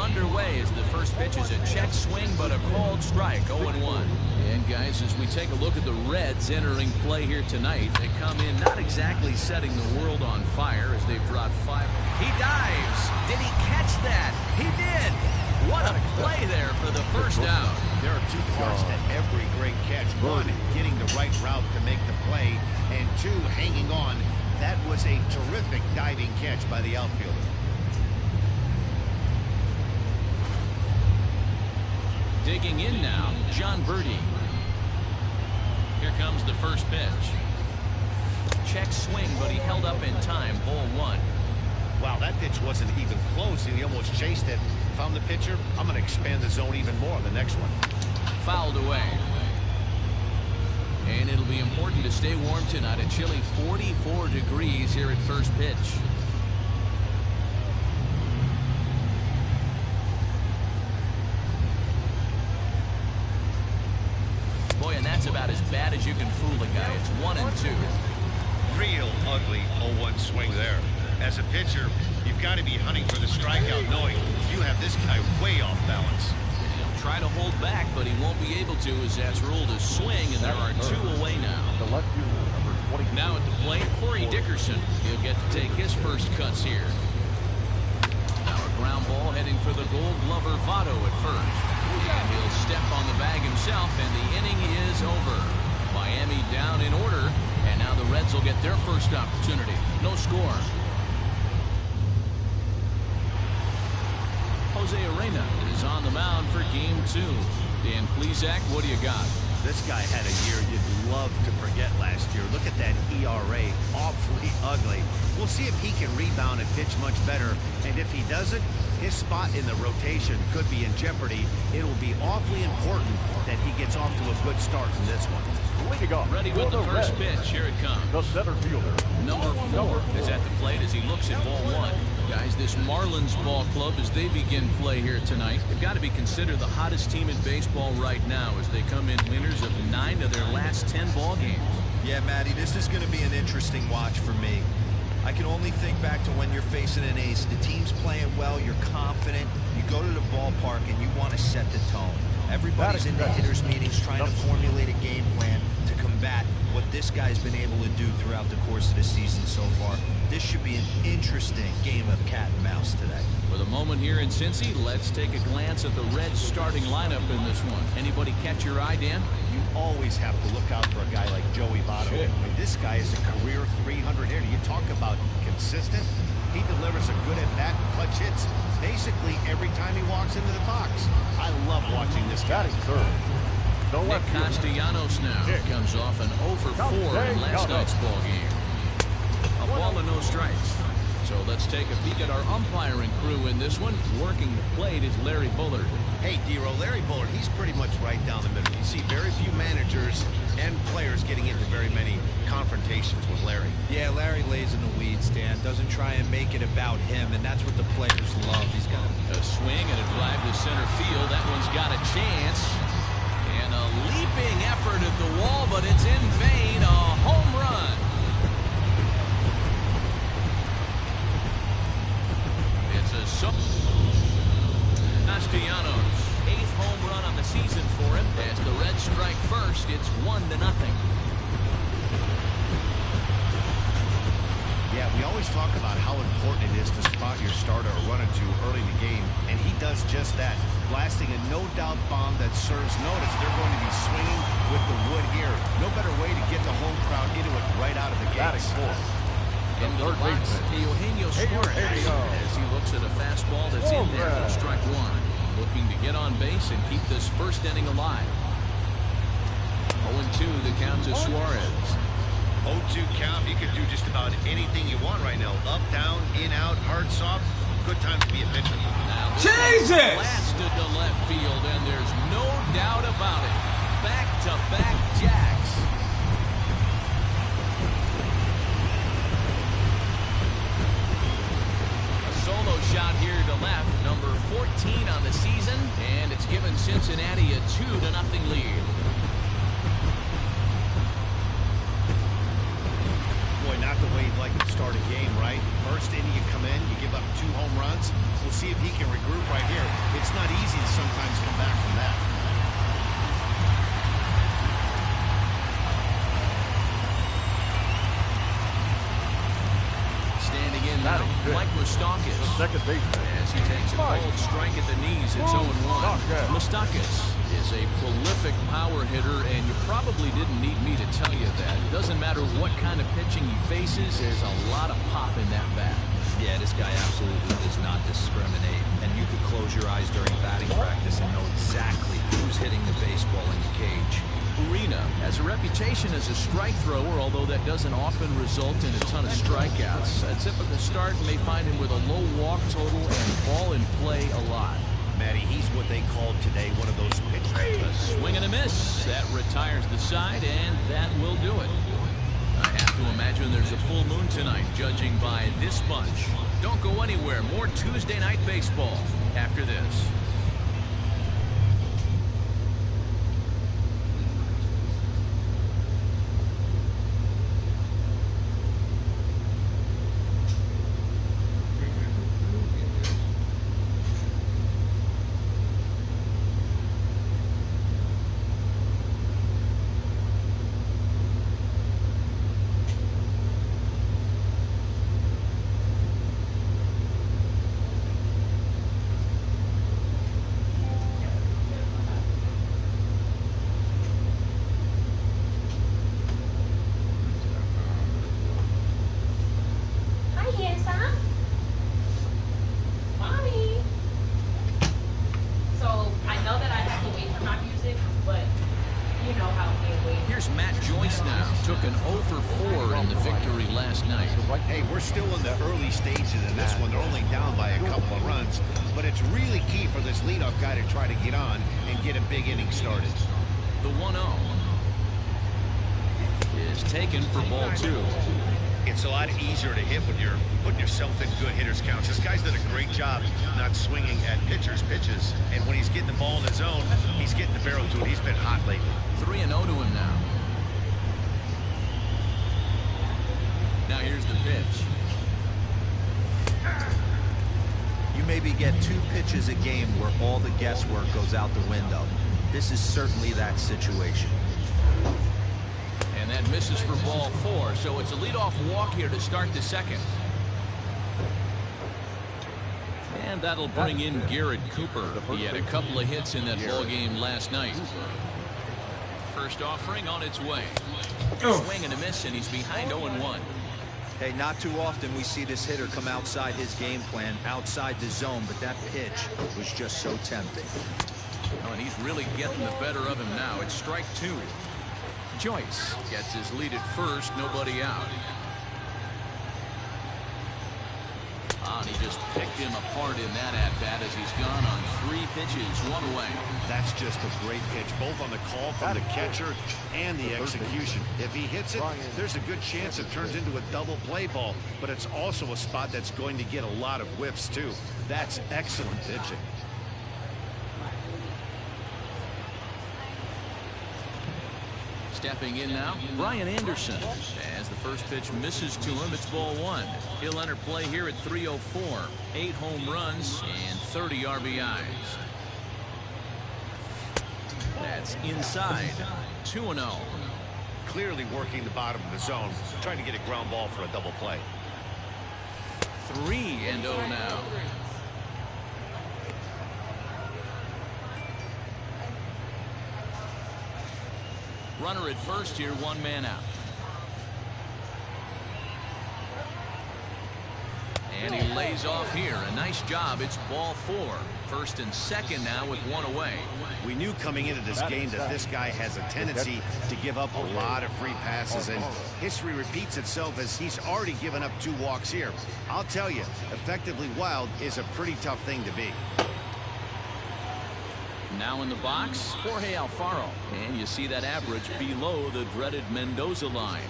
underway as the first pitch is a check swing, but a called strike, 0-1. And guys, as we take a look at the Reds entering play here tonight, they come in not exactly setting the world on fire as they've dropped 5. He dives. Did he catch that? He did. What a play there for the first down. There are two parts to every great catch. One, getting the right route to make the play, and two, hanging on. That was a terrific diving catch by the outfielder. Digging in now, John Birdie. Here comes the first pitch. Check swing, but he held up in time. Ball 1. Wow, that pitch wasn't even close, and he almost chased it. If I'm the pitcher, I'm going to expand the zone even more on the next one. Fouled away. And it'll be important to stay warm tonight. A chilly 44 degrees here at first pitch. Boy, and that's about as bad as you can fool a guy. It's 1-2. Real ugly 0-1 swing there. As a pitcher, you've got to be hunting for the strikeout, knowing you have this guy way off balance. He'll try to hold back, but he won't be able to as that's ruled a swing, and there are 2 away now. Now at the plate, Corey Dickerson. He'll get to take his first cuts here. Now a ground ball heading for the Gold Glover Votto at first. And he'll step on the bag himself, and the inning is over. Miami down in order, and now the Reds will get their first opportunity. No score. Jose Arena is on the mound for game 2. Dan Plesac, what do you got? This guy had a year you'd love to forget last year. Look at that ERA, awfully ugly. We'll see if he can rebound and pitch much better. And if he doesn't, his spot in the rotation could be in jeopardy. It will be awfully important that he gets off to a good start in this one. Ready with the first pitch. Here it comes. The center fielder. Number 4 is at the plate as he looks at ball 1. Guys, this Marlins ball club, as they begin play here tonight, they've got to be considered the hottest team in baseball right now as they come in winners of 9 of their last 10 ball games. Yeah, Matty, this is going to be an interesting watch for me. I can only think back to when you're facing an ace. The team's playing well, you're confident, you go to the ballpark and you want to set the tone. Everybody's in the hitters' meetings trying to formulate a game plan to combat what this guy's been able to do throughout the course of the season so far. This should be an interesting game of cat and mouse today. For the moment here in Cincy, let's take a glance at the Reds starting lineup in this one. Anybody catch your eye, Dan? You always have to look out for a guy like Joey Votto. I mean, this guy is a career 300 hitter. You talk about consistent. He delivers a good at-bat, clutch hits basically every time he walks into the box. I love watching this guy. Nick Castellanos now comes off an 0 for 4 in last night's ball game. A ball and no strikes. So let's take a peek at our umpiring crew in this one. Working the plate is Larry Bullard. Hey, D-Row, Larry Bullard, he's pretty much right down the middle. You see very few managers and players getting into very many confrontations with Larry. Yeah, Larry lays in the weeds, Dan. Doesn't try and make it about him, and that's what the players love. He's got a swing and a drive to center field. That one's got a chance. And a leaping effort at the wall, but it's in vain. A home run. It's a Castellanos, 8th home run on the season for him. As the Reds strike first, it's 1-0. Yeah, we always talk about how important it is to spot your starter or run it to early in the game, and he does just that, blasting a no-doubt bomb that serves notice. They're going to be swinging with the wood here. No better way to get the home crowd into it right out of the gates. Into the box, Eugenio Suarez, as he looks at a fastball that's in there for strike 1. Looking to get on base and keep this first inning alive. 0-2 the count to Suarez. 0-2 count. You can do just about anything you want right now. Up, down, in, out, hard, soft. Good time to be a pitcher. Now Jesus! Blasted to left field, and there's no doubt about it. Back-to-back jacks. A solo shot here to left, number 14 on the season, and it's given Cincinnati a 2-0 lead. Boy, not the way you'd like to start a game, right? First inning, you come in, you give up 2 home runs. We'll see if he can regroup right here. It's not easy to sometimes come back from that. Standing in now, Mike Moustakas. Second baseman. As he takes a bold strike at the knees, it's 0-1. Moustakas is a prolific power hitter, and you probably didn't need me to tell you that. It doesn't matter what kind of pitching he faces, there's a lot of pop in that bat. Yeah, this guy absolutely does not discriminate, and you could close your eyes during batting practice and know exactly who's hitting the baseball in the cage. Urena has a reputation as a strike thrower, although that doesn't often result in a ton of strikeouts. A typical start may find him with a low walk total and ball in play a lot. Matty, he's what they called today one of those pitchers. A swing and a miss. That retires the side, and that will do it. I have to imagine there's a full moon tonight, judging by this bunch. Don't go anywhere. More Tuesday night baseball after this. Took an 0 for 4 in the victory last night. Hey, we're still in the early stages in this one. They're only down by a couple of runs, but it's really key for this leadoff guy to try to get on and get a big inning started. The 1-0 is taken for ball 2. It's a lot easier to hit when you're putting yourself in good hitters' counts. This guy's done a great job not swinging at pitchers' pitches, and when he's getting the ball in his zone, he's getting the barrel to it. He's been hot lately. 3-0 to him now. Now here's the pitch. You maybe get 2 pitches a game where all the guesswork goes out the window. This is certainly that situation. And that misses for ball 4, so it's a leadoff walk here to start the second. And that'll bring in Garrett Cooper. He had a couple of hits in that ball game last night. First offering on its way. Swing and a miss, and he's behind 0-1. Hey, not too often we see this hitter come outside his game plan, outside the zone, but that pitch was just so tempting. Oh, and he's really getting the better of him now. It's strike 2. Joyce gets his lead at first, nobody out. And he just picked him apart in that at-bat as he's gone on 3 pitches, 1 away. That's just a great pitch, both on the call from the catcher and the execution. If he hits it, there's a good chance it turns into a double play ball, but it's also a spot that's going to get a lot of whiffs, too. That's excellent pitching. Stepping in now, Brian Anderson. As the first pitch misses to him, it's ball 1. He'll enter play here at 304. 8 home runs and 30 RBIs. That's inside. 2-0. Clearly working the bottom of the zone, trying to get a ground ball for a double play. 3-0 now. Runner at first here, 1 man out. And he lays off here. A nice job. It's ball 4. First and second now with 1 away. We knew coming into this game that this guy has a tendency to give up a lot of free passes, and history repeats itself as he's already given up 2 walks here. I'll tell you, effectively wild is a pretty tough thing to be. Now in the box, Jorge Alfaro. And you see that average below the dreaded Mendoza line.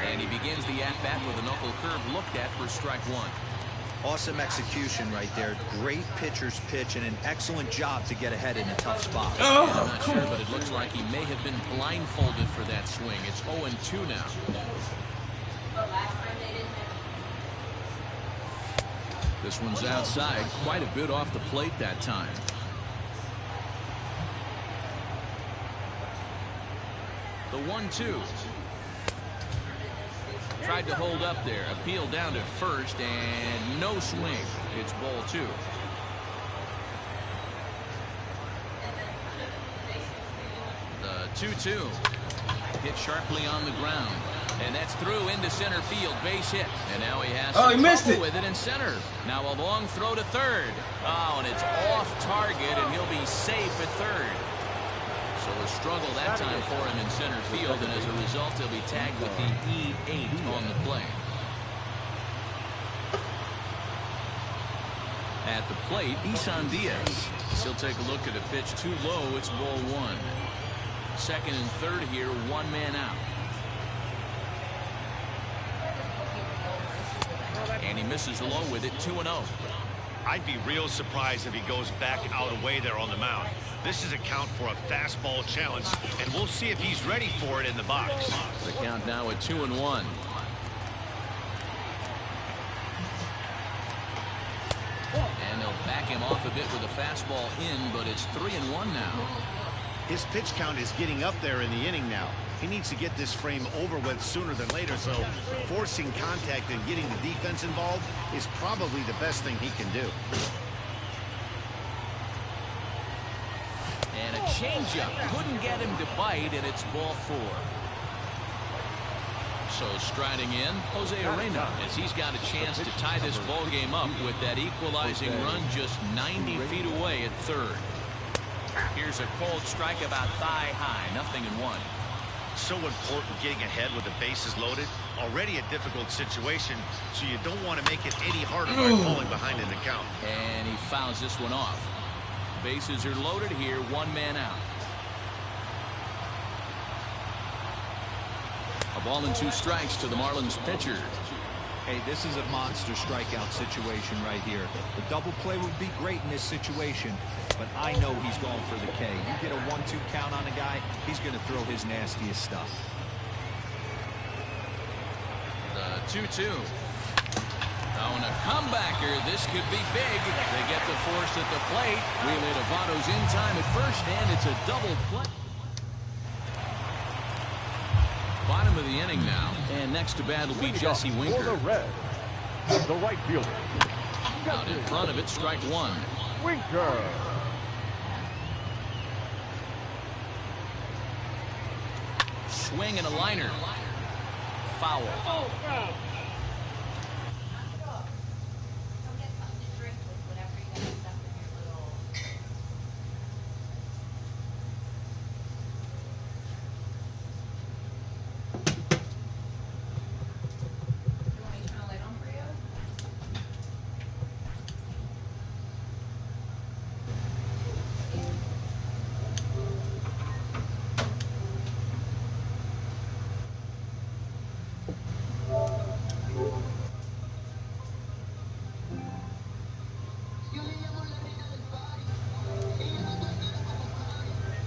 And he begins the at-bat with a knuckle curve looked at for strike 1. Awesome execution right there. Great pitcher's pitch and an excellent job to get ahead in a tough spot. I'm not sure, but it looks like he may have been blindfolded for that swing. It's 0-2 now. This one's outside, quite a bit off the plate that time. The 1-2. Tried to hold up there. Appeal down to first, and no swing. It's ball 2. The 2-2. Hit sharply on the ground. And that's through into center field. Base hit. And now he has some trouble with it in center. Now a long throw to third. Oh, and it's off target, and he'll be safe at third. So a struggle that time for him in center field, and as a result, he'll be tagged with the E8 on the play. At the plate, Isan Diaz. He'll take a look at a pitch too low. It's ball 1. Second and third here, one man out. And he misses low with it, 2-0. I'd be real surprised if he goes back out away there on the mound. This is a count for a fastball challenge, and we'll see if he's ready for it in the box. The count now at 2-1. And they'll back him off a bit with a fastball in, but it's 3-1 now. His pitch count is getting up there in the inning now. He needs to get this frame over with sooner than later, so forcing contact and getting the defense involved is probably the best thing he can do. And a changeup. Couldn't get him to bite, and it's ball 4. So striding in, Jose Arena, as he's got a chance to tie this ball game up with that equalizing run just 90 feet away at third. Here's a cold strike about thigh high, 0-1. So important getting ahead with the bases loaded. Already a difficult situation, so you don't want to make it any harder by falling behind in the count. And he fouls this one off. Bases are loaded here, one man out. A ball and 2 strikes to the Marlins pitcher. Hey, this is a monster strikeout situation right here. The double play would be great in this situation, but I know he's going for the K. You get a 1-2 count on a guy, he's going to throw his nastiest stuff. The 2-2. Oh, and a comebacker. This could be big. They get the force at the plate. Relay to Votto's in time at first, and it's a double play. Bottom of the inning now, and next to bat will be Jesse Winker. For the Reds, the right fielder. Out in front of it, strike 1. Winker. Swing and a liner. Foul.